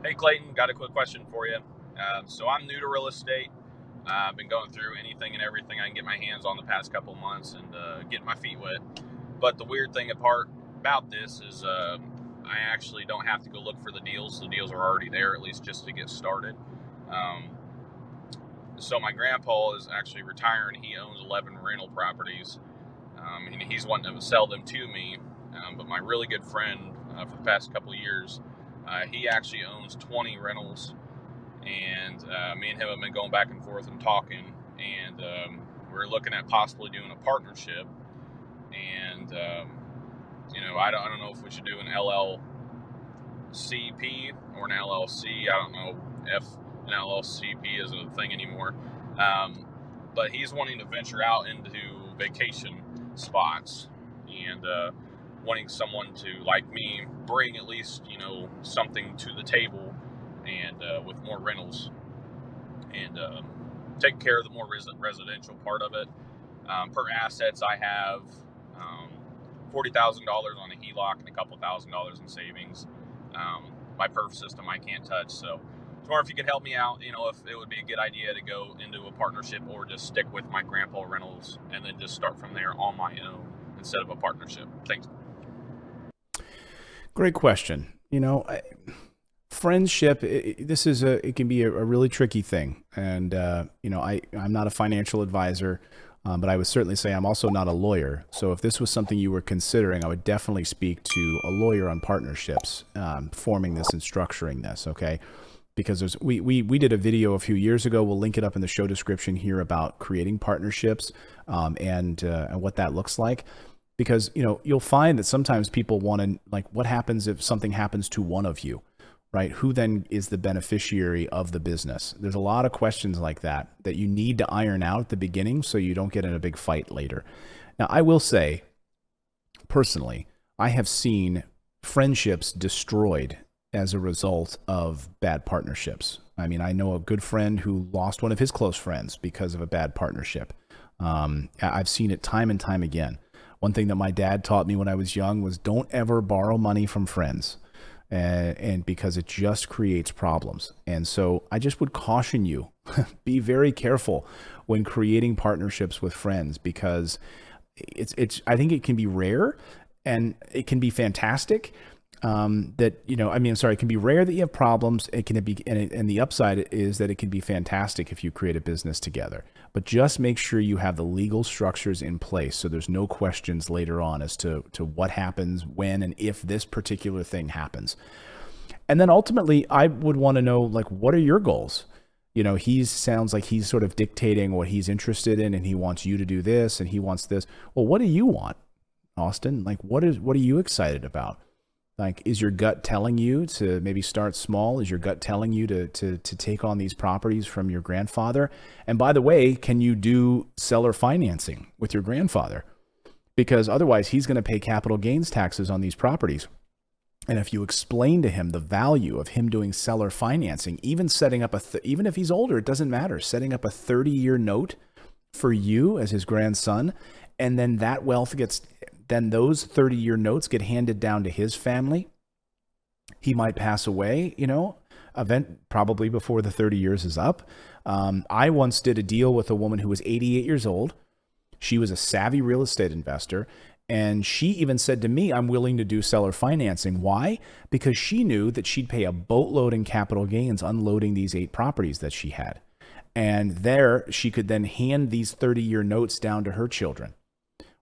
Hey Clayton, got a quick question for you. So I'm new to real estate. I've been going through anything and everything I can get my hands on the past couple of months and getting my feet wet. But the weird thing apart about this is I actually don't have to go look for the deals. The deals are already there, at least just to get started. Um, so my grandpa is actually retiring. He owns 11 rental properties, and he's wanting to sell them to me. But my really good friend for the past couple of years, he actually owns 20 rentals, and me and him have been going back and forth and talking, and we're looking at possibly doing a partnership. And I don't know if we should do an LLCP or an LLC. I don't know if an LLCP is a thing anymore. But he's wanting to venture out into vacation spots, and wanting someone to, like me, bring at least something to the table, and with more rentals, and take care of the more residential part of it. Per assets, I have $40,000 on a HELOC and a couple $1,000s in savings. My perf system I can't touch, so I was wondering if you could help me out. If it would be a good idea to go into a partnership or just stick with my grandpa rentals and then just start from there on my own instead of a partnership. Thanks. Great question. Friendship, it can be a really tricky thing. And, I'm not a financial advisor, but I would certainly say I'm also not a lawyer. So if this was something you were considering, I would definitely speak to a lawyer on partnerships, forming this and structuring this. Okay. Because we did a video a few years ago. We'll link it up in the show description here about creating partnerships, and what that looks like. Because you'll find that sometimes people want to, like, what happens if something happens to one of you, right? Who then is the beneficiary of the business? There's a lot of questions like that you need to iron out at the beginning so you don't get in a big fight later. Now, I will say, personally, I have seen friendships destroyed as a result of bad partnerships. I mean, I know a good friend who lost one of his close friends because of a bad partnership. I've seen it time and time again. One thing that my dad taught me when I was young was don't ever borrow money from friends, and because it just creates problems. And so I just would caution you, be very careful when creating partnerships with friends, because I think it can be rare and it can be fantastic. It can be rare that you have problems. It can be, and the upside is that it can be fantastic if you create a business together. But just make sure you have the legal structures in place so there's no questions later on as to what happens when and if this particular thing happens. And then ultimately, I would want to know, like, what are your goals? He sounds like he's sort of dictating what he's interested in, and he wants you to do this, and he wants this. Well, what do you want, Austin? Like, what are you excited about? Like, is your gut telling you to maybe start small? Is your gut telling you to take on these properties from your grandfather? And by the way, can you do seller financing with your grandfather? Because otherwise he's going to pay capital gains taxes on these properties. And if you explain to him the value of him doing seller financing, even setting up even if he's older, it doesn't matter, setting up a 30-year note for you as his grandson, and then that wealth then those 30-year notes get handed down to his family. He might pass away, probably before the 30 years is up. I once did a deal with a woman who was 88 years old. She was a savvy real estate investor. And she even said to me, I'm willing to do seller financing. Why? Because she knew that she'd pay a boatload in capital gains unloading these 8 properties that she had. And there she could then hand these 30-year notes down to her children,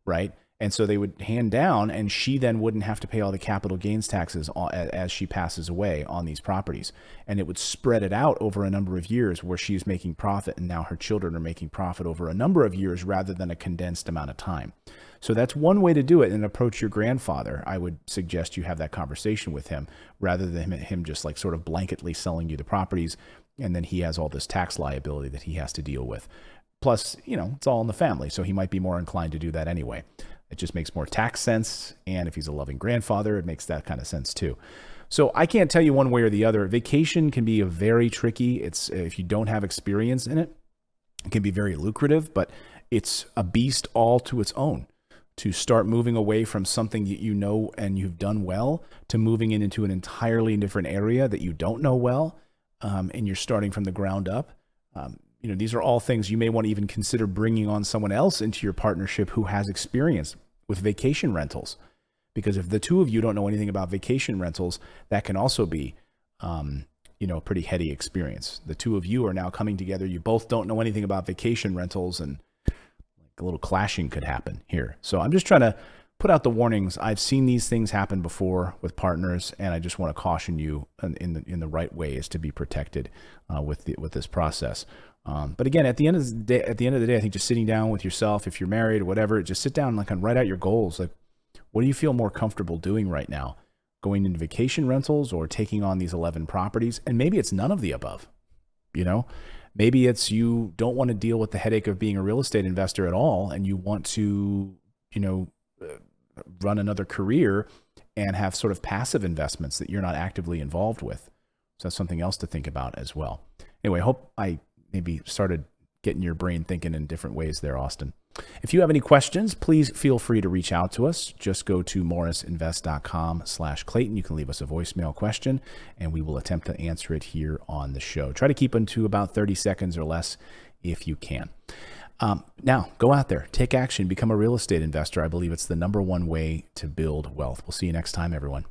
right? And so they would hand down, and she then wouldn't have to pay all the capital gains taxes as she passes away on these properties. And it would spread it out over a number of years where she's making profit, and now her children are making profit over a number of years rather than a condensed amount of time. So that's one way to do it, and approach your grandfather. I would suggest you have that conversation with him rather than him just like sort of blanketly selling you the properties, and then he has all this tax liability that he has to deal with. Plus, it's all in the family, so he might be more inclined to do that anyway. It just makes more tax sense. And if he's a loving grandfather, it makes that kind of sense too. So I can't tell you one way or the other. Vacation can be a very tricky. It's, if you don't have experience in it, it can be very lucrative, but it's a beast all to its own to start moving away from something that you know and you've done well to moving into an entirely different area that you don't know well, and you're starting from the ground up. These are all things you may want to even consider bringing on someone else into your partnership who has experience with vacation rentals. Because if the two of you don't know anything about vacation rentals, that can also be, a pretty heady experience. The two of you are now coming together. You both don't know anything about vacation rentals, and a little clashing could happen here. So I'm just trying to put out the warnings. I've seen these things happen before with partners, and I just want to caution you in the right ways to be protected with this process. But again, at the end of the day, I think just sitting down with yourself, if you're married or whatever, just sit down and write out your goals. Like, what do you feel more comfortable doing right now? Going into vacation rentals or taking on these 11 properties? And maybe it's none of the above. Maybe it's you don't want to deal with the headache of being a real estate investor at all, and you want to, run another career and have sort of passive investments that you're not actively involved with. So that's something else to think about as well. Anyway, I hope I maybe started getting your brain thinking in different ways there, Austin. If you have any questions, please feel free to reach out to us. Just go to morrisinvest.com/Clayton. You can leave us a voicemail question, and we will attempt to answer it here on the show. Try to keep them to about 30 seconds or less if you can. Now, go out there, take action, become a real estate investor. I believe it's the number one way to build wealth. We'll see you next time, everyone.